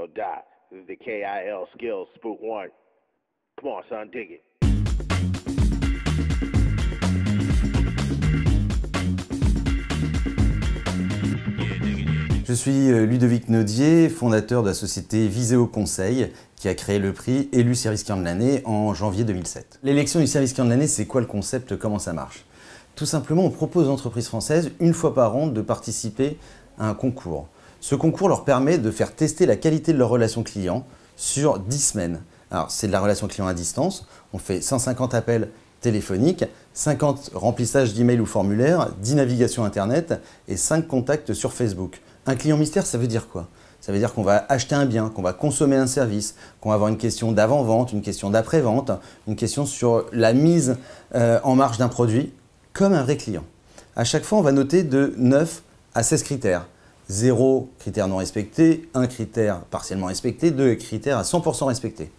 no doubt. This is the KIL Skills Spook One. Come on, son, dig it. Je suis Ludovic Naudier, fondateur de la société Viséo Conseil, qui a créé le prix élu Service Client de l'année en janvier 2007. L'élection du Service Client de l'année, c'est quoi le concept, comment ça marche? Tout simplement, on propose aux entreprises françaises, une fois par an, de participer à un concours. Ce concours leur permet de faire tester la qualité de leur relation client sur 10 semaines. Alors, c'est de la relation client à distance. On fait 150 appels téléphoniques, 50 remplissages d'emails ou formulaires, 10 navigations Internet et 5 contacts sur Facebook. Un client mystère, ça veut dire quoi? Ça veut dire qu'on va acheter un bien, qu'on va consommer un service, qu'on va avoir une question d'avant-vente, une question d'après-vente, une question sur la mise en marche d'un produit, comme un vrai client. À chaque fois, on va noter de 9 à 16 critères. 0 critère non respecté, 1 critère partiellement respecté, 2 critères à 100% respectés.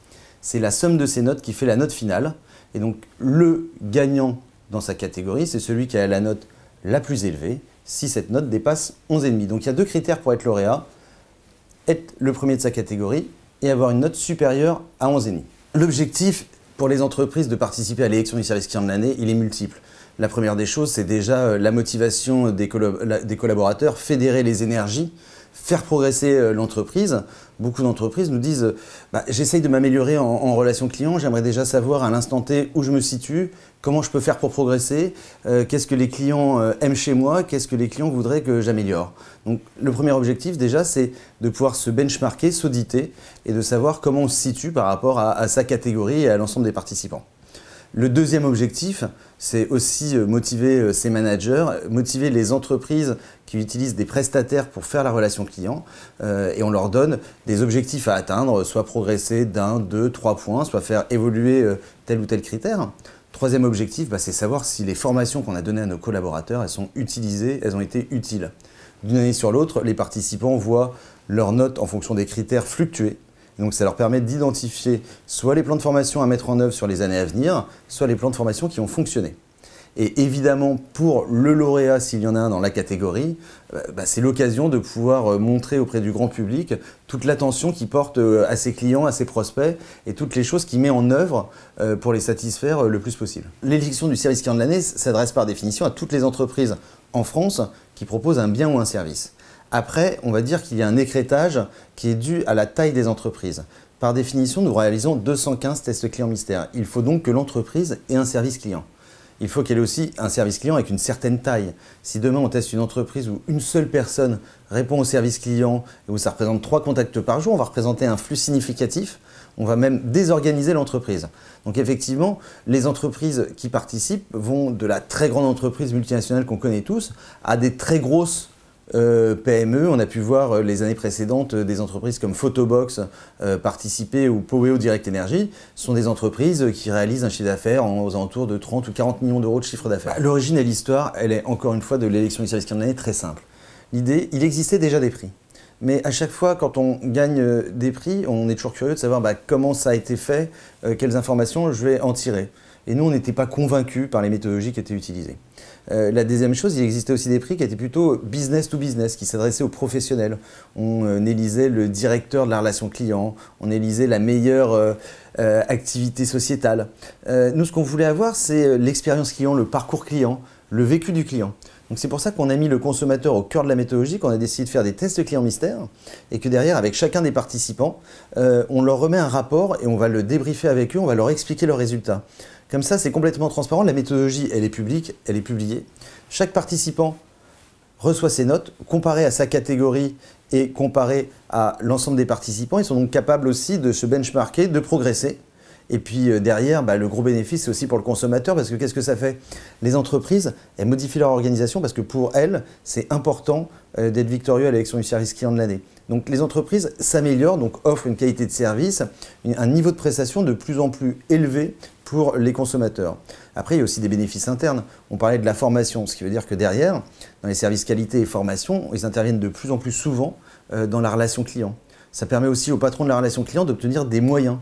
C'est la somme de ces notes qui fait la note finale. Et donc, le gagnant dans sa catégorie, c'est celui qui a la note la plus élevée, si cette note dépasse 11,5. Donc, il y a 2 critères pour être lauréat. Être le premier de sa catégorie et avoir une note supérieure à 11,5. L'objectif pour les entreprises de participer à l'élection du service client de l'année, il est multiple. La première des choses, c'est déjà la motivation des collaborateurs, fédérer les énergies, faire progresser l'entreprise. Beaucoup d'entreprises nous disent j'essaye de m'améliorer en relation client, j'aimerais déjà savoir à l'instant T où je me situe, comment je peux faire pour progresser, qu'est-ce que les clients aiment chez moi, qu'est-ce que les clients voudraient que j'améliore. Donc le premier objectif déjà, c'est de pouvoir se benchmarker, s'auditer et de savoir comment on se situe par rapport à sa catégorie et à l'ensemble des participants. Le deuxième objectif, c'est aussi motiver ses managers, motiver les entreprises qui utilisent des prestataires pour faire la relation client et on leur donne des objectifs à atteindre, soit progresser d'1, 2, 3 points, soit faire évoluer tel ou tel critère. Troisième objectif, c'est savoir si les formations qu'on a données à nos collaborateurs, elles sont utilisées, elles ont été utiles. D'une année sur l'autre, les participants voient leurs notes en fonction des critères fluctuer. Donc ça leur permet d'identifier soit les plans de formation à mettre en œuvre sur les années à venir, soit les plans de formation qui ont fonctionné. Et évidemment, pour le lauréat, s'il y en a un dans la catégorie, c'est l'occasion de pouvoir montrer auprès du grand public toute l'attention qu'il porte à ses clients, à ses prospects et toutes les choses qu'il met en œuvre pour les satisfaire le plus possible. L'élection du service client de l'année s'adresse par définition à toutes les entreprises en France qui proposent un bien ou un service. Après, on va dire qu'il y a un écrêtage qui est dû à la taille des entreprises. Par définition, nous réalisons 215 tests clients mystères. Il faut donc que l'entreprise ait un service client. Il faut qu'elle ait aussi un service client avec une certaine taille. Si demain on teste une entreprise où une seule personne répond au service client et où ça représente 3 contacts par jour, on va représenter un flux significatif. On va même désorganiser l'entreprise. Donc effectivement, les entreprises qui participent vont de la très grande entreprise multinationale qu'on connaît tous à des très grosses PME. On a pu voir les années précédentes des entreprises comme Photobox participer ou Poweo Direct Energy. Ce sont des entreprises qui réalisent un chiffre d'affaires aux alentours de 30 ou 40 millions d'euros de chiffre d'affaires. L'origine et l'histoire, elle est encore une fois de l'élection du service client de l'année très simple. L'idée, il existait déjà des prix. Mais à chaque fois, quand on gagne des prix, on est toujours curieux de savoir comment ça a été fait, quelles informations je vais en tirer. Et nous, on n'était pas convaincus par les méthodologies qui étaient utilisées. La deuxième chose, il existait aussi des prix qui étaient plutôt business to business, qui s'adressaient aux professionnels. On élisait le directeur de la relation client, on élisait la meilleure activité sociétale. Nous, ce qu'on voulait avoir, c'est l'expérience client, le parcours client, le vécu du client. Donc c'est pour ça qu'on a mis le consommateur au cœur de la méthodologie, qu'on a décidé de faire des tests clients mystères et que derrière, avec chacun des participants, on leur remet un rapport et on va le débriefer avec eux, on va leur expliquer leurs résultats. Comme ça, c'est complètement transparent. La méthodologie, elle est publique, elle est publiée. Chaque participant reçoit ses notes comparées à sa catégorie et comparées à l'ensemble des participants. Ils sont donc capables aussi de se benchmarker, de progresser. Et puis derrière, le gros bénéfice, c'est aussi pour le consommateur parce que qu'est-ce que ça fait? Les entreprises, elles modifient leur organisation parce que pour elles, c'est important d'être victorieux à l'élection du service client de l'année. Donc les entreprises s'améliorent, donc offrent une qualité de service, un niveau de prestation de plus en plus élevé pour les consommateurs. Après, il y a aussi des bénéfices internes. On parlait de la formation, ce qui veut dire que derrière, dans les services qualité et formation, ils interviennent de plus en plus souvent dans la relation client. Ça permet aussi au patron de la relation client d'obtenir des moyens.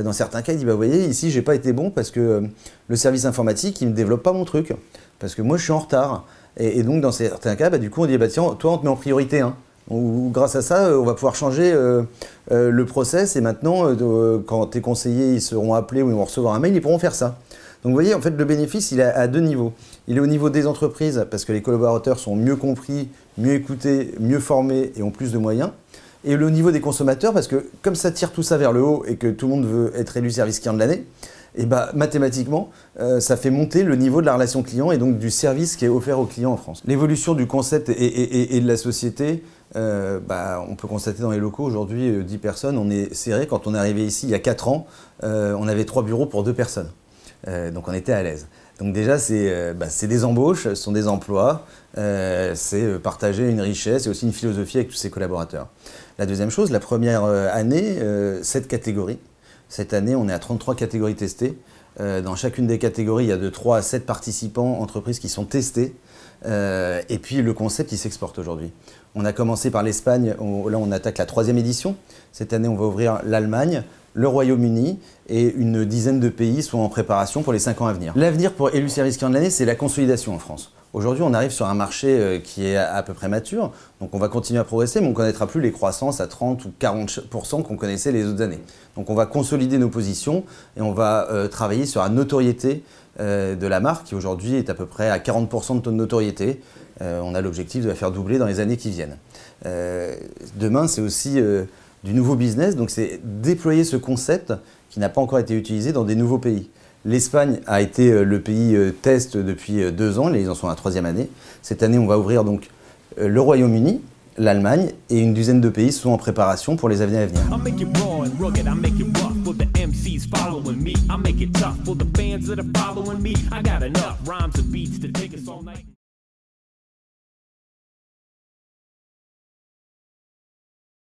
Dans certains cas, il dit vous voyez, ici, j'ai pas été bon parce que le service informatique, il ne me développe pas mon truc, parce que moi, je suis en retard. Et donc, dans certains cas, du coup, on dit tiens, toi, on te met en priorité 1. Grâce à ça, on va pouvoir changer le process et maintenant, quand tes conseillers ils seront appelés ou ils vont recevoir un mail, ils pourront faire ça. Donc vous voyez, en fait, le bénéfice, il est à deux niveaux. Il est au niveau des entreprises parce que les collaborateurs sont mieux compris, mieux écoutés, mieux formés et ont plus de moyens. Et au niveau des consommateurs parce que comme ça tire tout ça vers le haut et que tout le monde veut être élu service client de l'année, et bah, mathématiquement, ça fait monter le niveau de la relation client et donc du service qui est offert aux clients en France. L'évolution du concept et de la société, on peut constater dans les locaux, aujourd'hui, 10 personnes, on est serré. Quand on est arrivé ici il y a 4 ans, on avait 3 bureaux pour 2 personnes. Donc on était à l'aise. Donc déjà, c'est des embauches, ce sont des emplois, c'est partager une richesse et aussi une philosophie avec tous ses collaborateurs. La deuxième chose, la première année, 7 catégories. Cette année, on est à 33 catégories testées. Dans chacune des catégories, il y a de 3 à 7 participants, entreprises qui sont testés. Et puis le concept, il s'exporte aujourd'hui. On a commencé par l'Espagne, là on attaque la 3e édition. Cette année, on va ouvrir l'Allemagne, le Royaume-Uni et une dizaine de pays sont en préparation pour les 5 ans à venir. L'avenir pour élu service client de l'année, c'est la consolidation en France. Aujourd'hui, on arrive sur un marché qui est à peu près mature, donc on va continuer à progresser, mais on ne connaîtra plus les croissances à 30 ou 40% qu'on connaissait les autres années. Donc on va consolider nos positions et on va travailler sur la notoriété de la marque, qui aujourd'hui est à peu près à 40% de taux de notoriété. On a l'objectif de la faire doubler dans les années qui viennent. Demain, c'est aussi du nouveau business, donc c'est déployer ce concept qui n'a pas encore été utilisé dans des nouveaux pays. L'Espagne a été le pays test depuis 2 ans, ils en sont à la 3e année. Cette année, on va ouvrir donc le Royaume-Uni, l'Allemagne et une dizaine de pays sont en préparation pour les années à venir.